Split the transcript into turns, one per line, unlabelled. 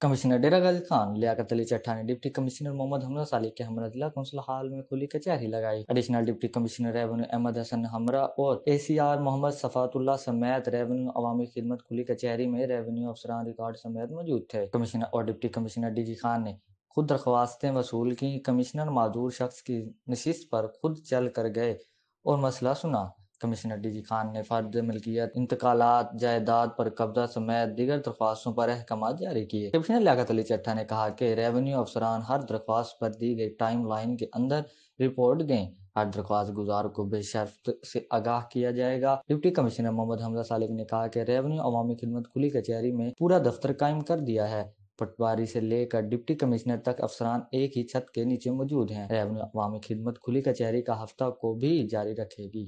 Commissioner डेरा गाजी खान लियाकत अली चट्टा ने deputy commissioner Mohammad हमरा साली के हमरा जिला कौंसिल हाल में खुली कचहरी लगाई। Additional deputy commissioner revenue Ahmad Hasan Hamra और एसीआर मोहम्मद सफातुल्लाह समेत रेवेन्यू अवामी खिदमत खुली कचहरी में रेवेन्यू अफसरान रिकॉर्ड समेत मौजूद थे। कमिश्नर और डिप्टी कमिश्नर डीजी खान ने खुद दरख्वास्तें वसूल की। कमिश्नर माजूर शख्स की नशिस्त पर खुद चल कर गए और मसला सुना। कमिश्नर डीजी खान ने फर्द मिल्कियत, इंतकालात, जायदाद पर कब्जा समेत दीगर दरख्वास्तों पर अहकामात जारी किए। कमिश्नर लियाकत अली चट्टा ने कहा कि रेवेन्यू अफसरान हर दरख्वास्त पर दी गई टाइम लाइन के अंदर रिपोर्ट दें। हर दरख्वास्त गुजार को बेशर्त से आगाह किया जाएगा। डिप्टी कमिश्नर मोहम्मद हमजा सालिक ने कहा कि रेवेन्यू अवामी खिदमत खुली कचहरी में पूरा दफ्तर कायम कर दिया है। पटवारी से लेकर डिप्टी कमिश्नर तक अफसरान एक ही छत के नीचे मौजूद हैं। रेवेन्यू अवामी खिदमत खुली कचहरी का हफ्ता को भी जारी रखेगी।